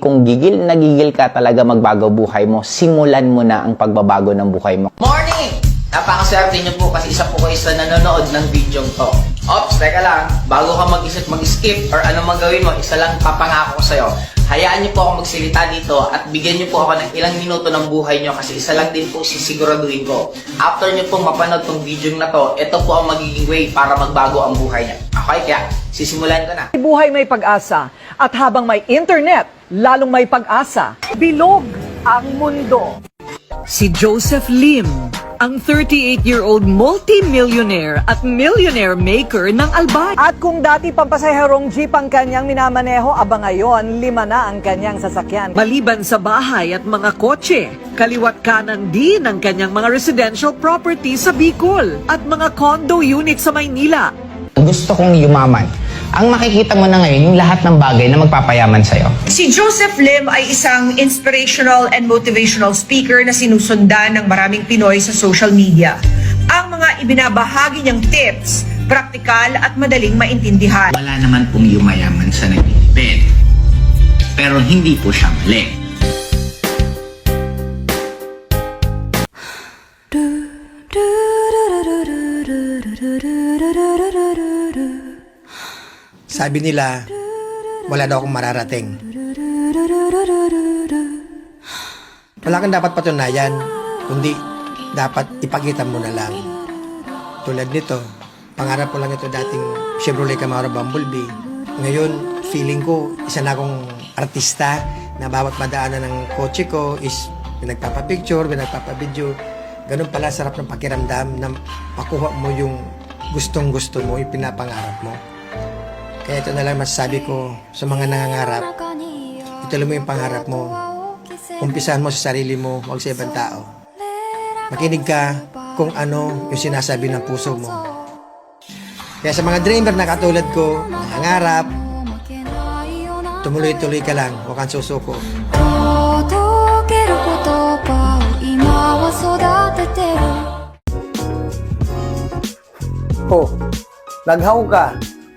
kung gigil na gigil ka talaga magbago buhay mo, simulan mo na ang pagbabago ng buhay mo. Morning! Napakaswerte niyo po kasi isa po kayo sa nanonood ng video to. Ops, teka lang. Bago ka mag-isip, mag-skip or ano magawin mo, isa lang papangako ko sa'yo. Hayaan niyo po ako magsilita dito at bigyan niyo po ako ng ilang minuto ng buhay niyo kasi isa lang din po sisiguraduhin ko. After niyo pong mapanood tong video na to, ito po ang magiging way para magbago ang buhay niya. Okay, kaya sisimulan ko na. Buhay may pag-asa at habang may internet, lalong may pag-asa. Bilog ang mundo. Si Joseph Lim, ang 38-year-old multi-millionaire at millionaire maker ng Albay. At kung dati pampasaherong jeep ang kanyang minamaneho, aba ngayon, 5 na ang kanyang sasakyan. Maliban sa bahay at mga kotse, kaliwat kanan din ang kanyang mga residential property sa Bicol at mga condo unit sa Maynila. Gusto kong yumaman. Ang makikita mo na ngayon, yung lahat ng bagay na magpapayaman sa'yo. Si Joseph Lim ay isang inspirational and motivational speaker na sinusundan ng maraming Pinoy sa social media. Ang mga ibinabahagi niyang tips, praktikal at madaling maintindihan. Wala naman pong yumayaman sa nagtitipid. Pero hindi po siya mali. Sabi nila, wala daw akong mararating. Wala kang dapat patunayan, kundi dapat ipakita mo na lang. Tulad nito, pangarap ko lang ito dating Chevrolet Camaro Bumblebee. Ngayon, feeling ko, isa na akong artista na bawat madaanan ng kotse ko is pinagpapapicture, pinagpapabideo. Ganun pala sarap ng pakiramdam na makuha mo yung gustong-gusto mo, yung pinapangarap mo. Kaya ito na lang masasabi ko sa mga nangangarap, ituloy mo yung pangarap mo. Umpisahan mo sa sarili mo, huwag sa ibang tao. Makinig ka kung ano yung sinasabi ng puso mo. Kaya sa mga dreamer na katulad ko, nangangarap, tumuloy-tuloy ka lang, huwag kang susuko. Oh, naghaw ka.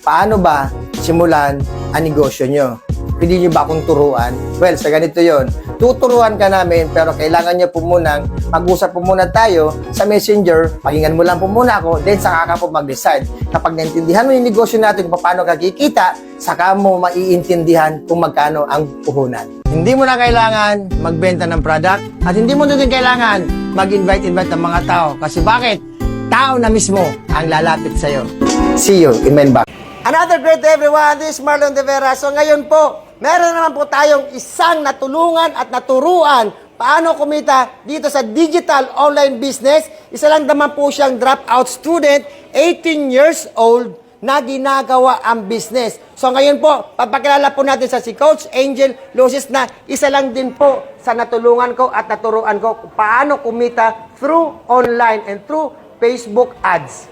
Paano ba simulan ang negosyo nyo? Pwede nyo ba akong turuan? Well, sa ganito yon, tuturuan ka namin pero kailangan nyo po munang mag-usap po muna tayo sa messenger, pakinggan mo lang po muna ako, then saka ka po mag-decide. Kapag naintindihan mo yung negosyo natin kung paano ka kikita, saka mo maiintindihan kung magkano ang puhunan. Hindi mo na kailangan magbenta ng product at hindi mo din kailangan mag-invite ng mga tao. Kasi bakit? Tao na mismo ang lalapit sa'yo. See you in my back. Another great day everyone, this is Marlon De Vera. So ngayon po, meron naman po tayong isang natulungan at naturuan paano kumita dito sa digital online business. Isa lang naman po siyang dropout student, 18 years old, na ginagawa ang business. So ngayon po, papakilala po natin sa si Coach Angel Lucis na isa lang din po sa natulungan ko at naturuan ko kung paano kumita through online and through Facebook ads.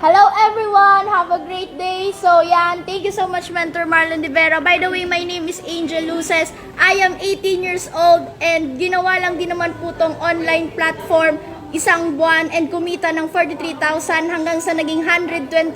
Hello everyone! Have a great day! So yan, thank you so much Mentor Marlon De Vera. By the way, my name is Angel Luces. I am 18 years old and ginawa lang din naman po tong online platform isang buwan and kumita ng 43,000 hanggang sa naging 121,000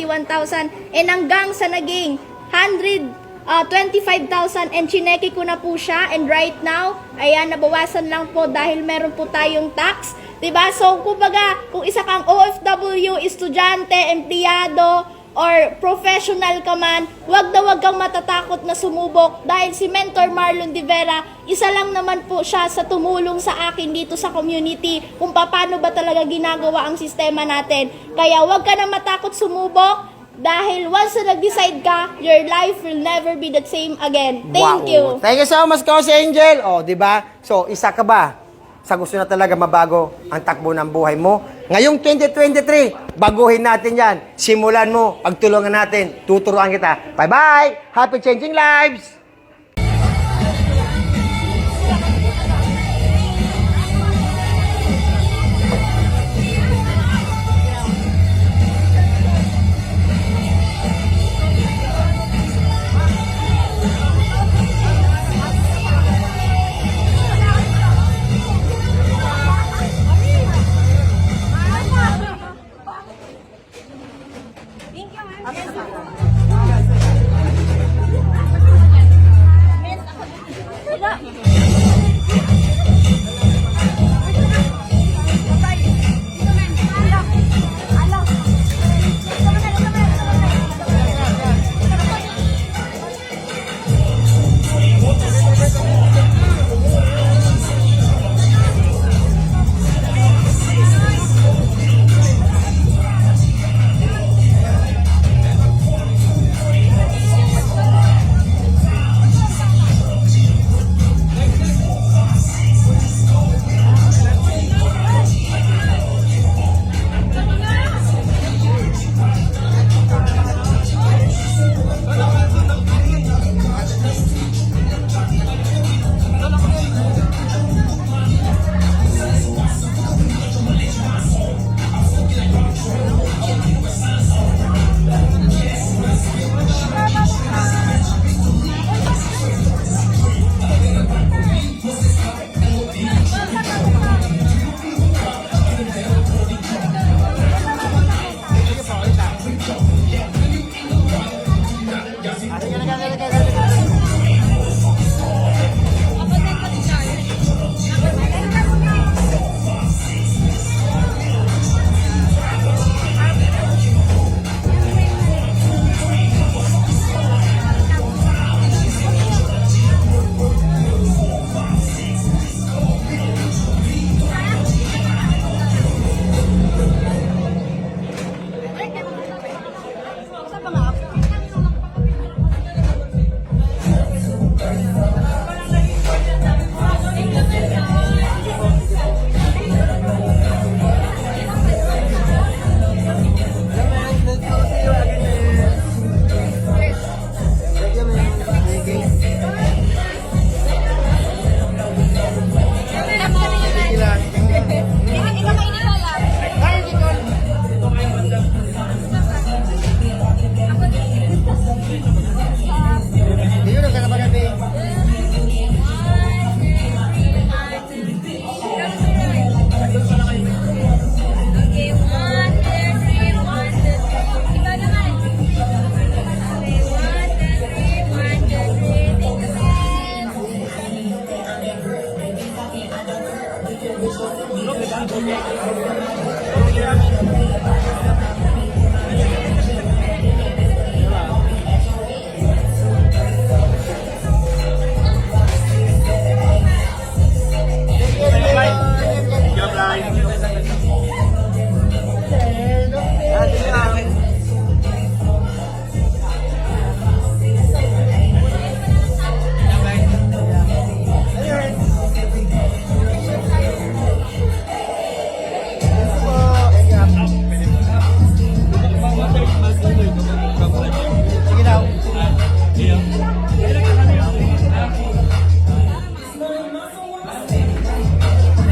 and hanggang sa naging 125,000 and chineke ko na po siya and right now, ayan, nabawasan lang po dahil meron po tayong tax. Diba? So, kumbaga, kung isa kang OFW, estudyante, empleyado, or professional ka man, wag kang matatakot na sumubok dahil si Mentor Marlon De Vera, isa lang naman po siya sa tumulong sa akin dito sa community kung paano ba talaga ginagawa ang sistema natin. Kaya wag ka na matakot sumubok dahil once na nag-decide ka, your life will never be the same again. Thank you. Thank you so much, Coach Angel. O, di ba? So, isa ka ba sa gusto na talaga mabago ang takbo ng buhay mo? Ngayong 2023, baguhin natin yan. Simulan mo, pagtulungan natin, tuturuan kita. Bye-bye! Happy changing lives!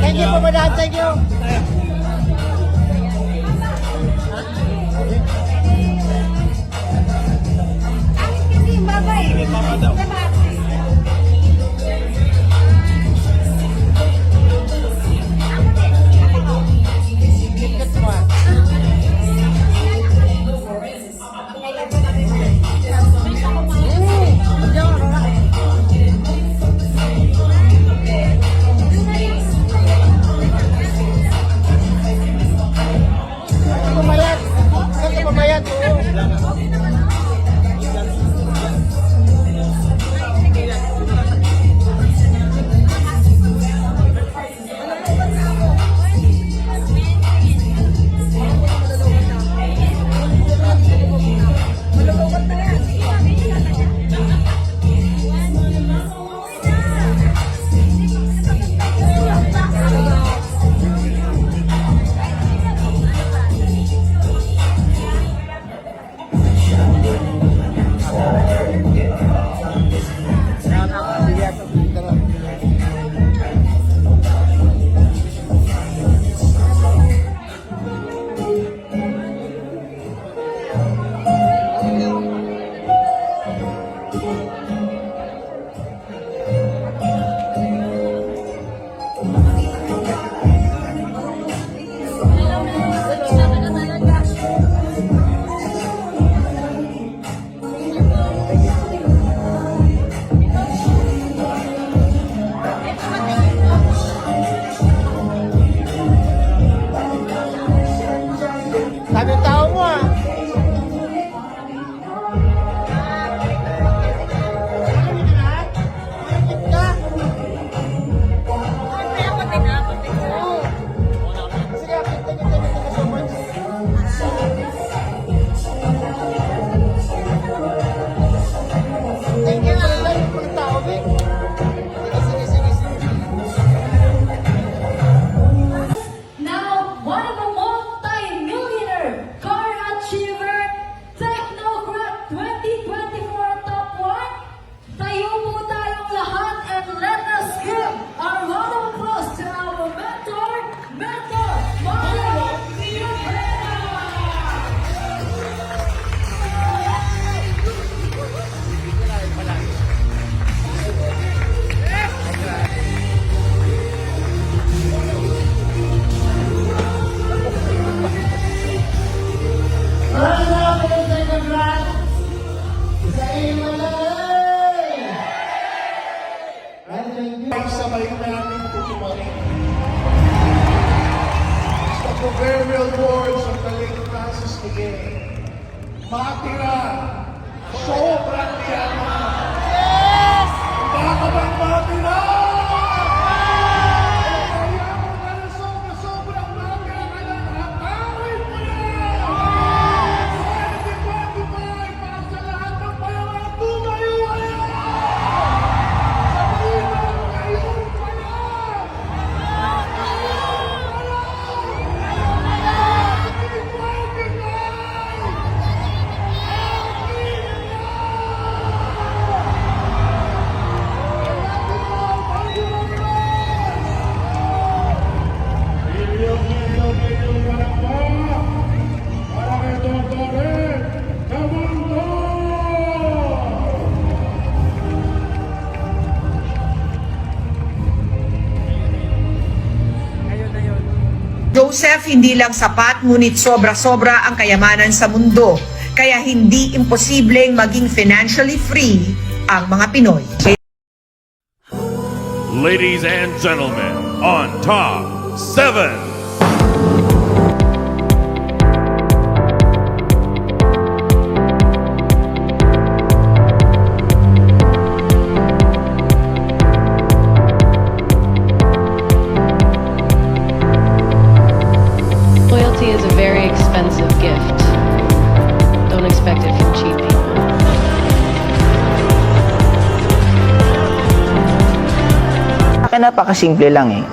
Thank you po, madam. Thank you. Ay sabay namin tutumarin sa proverbial words of the late Francis Miguel. Matira, sobrang yaman. Yes! Handa ka bang matira? Kaya mo ka na sobrang matira ka lang, akawin mo yan! 2025 para sa lahat ng payaman, tumayo kayo! Sabihin mo ngayon pa yan! Joseph, hindi lang sapat ngunit sobra-sobra ang kayamanan sa mundo. Kaya hindi imposibleng maging financially free ang mga Pinoy. Ladies and gentlemen, on top 7. Loyalty is a very expensive gift. Don't expect it from cheap people. Akin napakasimple lang eh.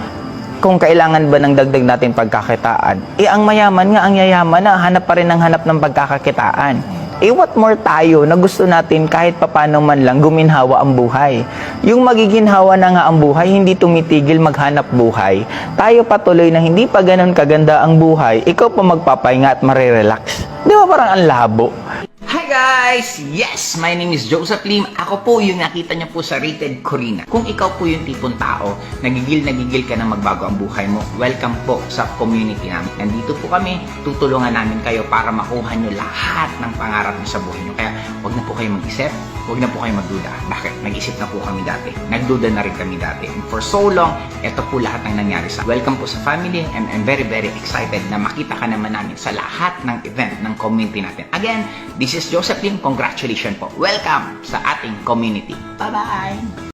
Kung kailangan ba ng dagdag natin pagkakitaan, ang mayaman nga ang yayaman na hanap pa rin ng hanap ng pagkakakitaan. What more tayo na gusto natin kahit papano man lang guminhawa ang buhay. Yung magiginhawa na nga ang buhay, hindi tumitigil maghanap buhay. Tayo patuloy na hindi pa ganun kaganda ang buhay, ikaw pa magpapahinga at marirelax. Di ba parang ang labo? Hi guys! Yes! My name is Joseph Lim. Ako po yung nakita niyo po sa Rated Corina. Kung ikaw po yung tipong tao, nagigil ka na magbago ang buhay mo, welcome po sa community namin. Nandito po kami, tutulungan namin kayo para makuha nyo lahat ng pangarap nyo sa buhay nyo. Kaya huwag na po kayo mag-isip, huwag na po kayo magduda. Bakit? Nag-isip na po kami dati. Nagduda na rin kami dati. And for so long, ito po lahat ng nangyari sa welcome po sa family and I'm very excited na makita ka naman namin sa lahat ng event ng community natin. Again, this is Joseph Lim. Congratulations po. Welcome sa ating community. Bye-bye!